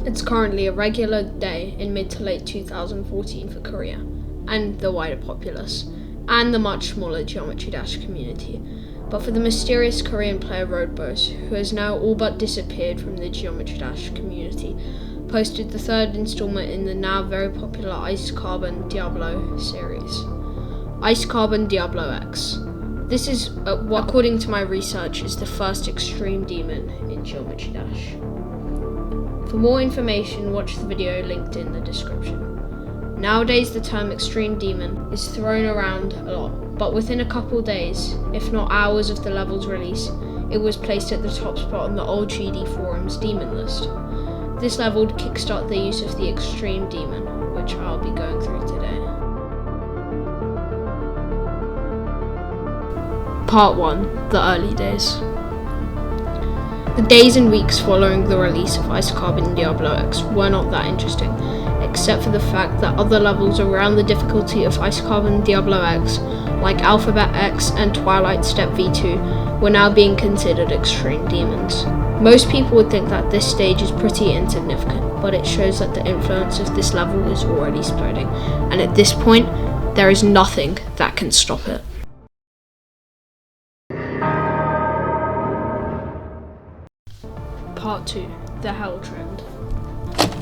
It's currently a regular day in mid to late 2014 for Korea and the wider populace, and the much smaller Geometry Dash community. But for the mysterious Korean player Roadboss, who has now all but disappeared from the Geometry Dash community, posted the third installment in the now very popular Ice Carbon Diablo series. Ice Carbon Diablo X. This is, what according to my research, is the first extreme demon in Geometry Dash. For more information, watch the video linked in the description. Nowadays the term extreme demon is thrown around a lot, but within a couple days, if not hours of the level's release, it was placed at the top spot on the old GD forums demon list. This level would kickstart the use of the extreme demon, which I'll be going through today. Part 1. The early days. The days and weeks following the release of Ice Carbon Diablo X were not that interesting, except for the fact that other levels around the difficulty of Ice Carbon Diablo X, like Alphabet X and Twilight Step V2, were now being considered extreme demons. Most people would think that this stage is pretty insignificant, but it shows that the influence of this level is already spreading, and at this point, there is nothing that can stop it. Part 2. The Hell Trend.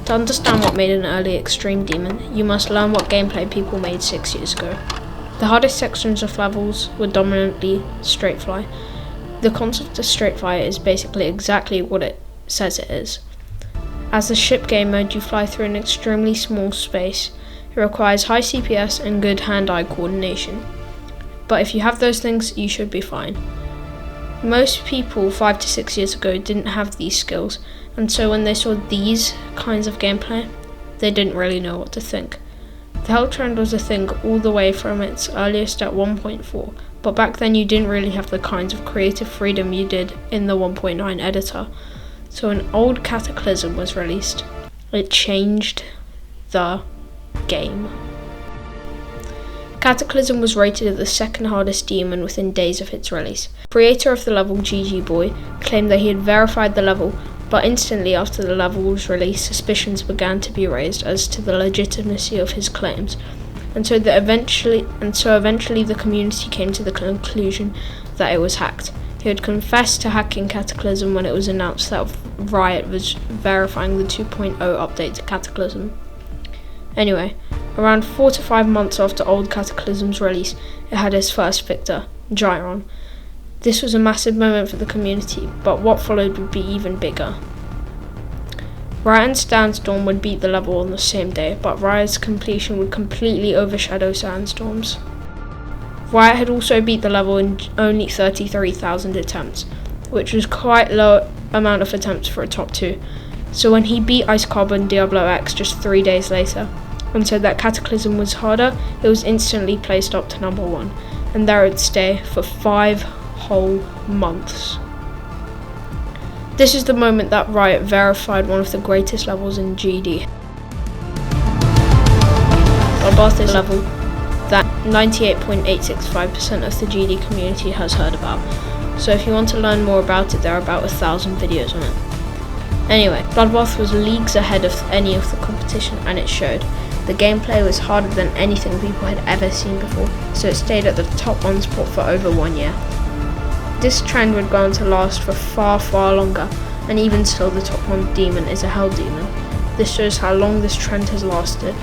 To understand what made an early extreme demon, you must learn what gameplay people made 6 years ago. The hardest sections of levels were dominantly straight fly. The concept of straight fly is basically exactly what it says it is. As the ship game mode, you fly through an extremely small space. It requires high CPS and good hand-eye coordination. But if you have those things, you should be fine. Most people 5 to 6 years ago didn't have these skills, and so when they saw these kinds of gameplay, they didn't really know what to think. The Hell Trend was a thing all the way from its earliest at 1.4, but back then you didn't really have the kinds of creative freedom you did in the 1.9 editor. So an old Cataclysm was released. It changed the game. Cataclysm was rated as the second hardest demon within days of its release. Creator of the level, GG Boy, claimed that he had verified the level, but instantly after the level was released, suspicions began to be raised as to the legitimacy of his claims, and so eventually the community came to the conclusion that it was hacked. He had confessed to hacking Cataclysm when it was announced that Riot was verifying the 2.0 update to Cataclysm. Anyway, around 4 to 5 months after old Cataclysm's release, it had its first victor, Gyron. This was a massive moment for the community, but what followed would be even bigger. Riot and Sandstorm would beat the level on the same day, but Riot's completion would completely overshadow Sandstorm's. Riot had also beat the level in only 33,000 attempts, which was quite a low amount of attempts for a top 2. So when he beat Ice Carbon Diablo X just 3 days later, and said that Cataclysm was harder, it was instantly placed up to number 1, and there it would stay for 5 whole months. This is the moment that Riot verified one of the greatest levels in GD. Above this level that 98.865% of the GD community has heard about, so if you want to learn more about it, there are about 1,000 videos on it. Anyway, Bloodbath was leagues ahead of any of the competition, and it showed. The gameplay was harder than anything people had ever seen before, so it stayed at the top 1 spot for over 1 year. This trend would go on to last for far, far longer, and even still the top 1 demon is a Hell Demon. This shows how long this trend has lasted.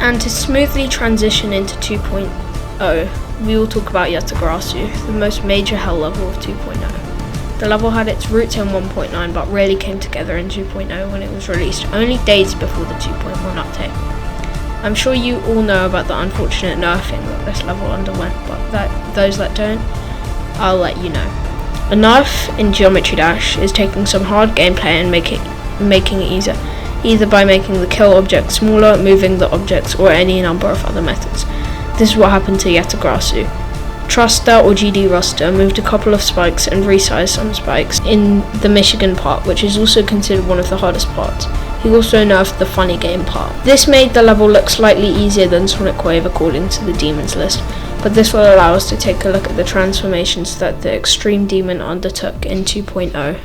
And to smoothly transition into 2.0, we will talk about Yatagrasu, the most major Hell level of 2.0. The level had its roots in 1.9 but really came together in 2.0 when it was released, only days before the 2.1 update. I'm sure you all know about the unfortunate nerfing that this level underwent, but those that don't, I'll let you know. A nerf in Geometry Dash is taking some hard gameplay and making it easier, either by making the kill object smaller, moving the objects, or any number of other methods. This is what happened to Yatagrasu. Truster or GD Ruster moved a couple of spikes and resized some spikes in the Michigan part, which is also considered one of the hardest parts. He also nerfed the funny game part. This made the level look slightly easier than Sonic Wave according to the demons list, but this will allow us to take a look at the transformations that the Extreme Demon undertook in 2.0.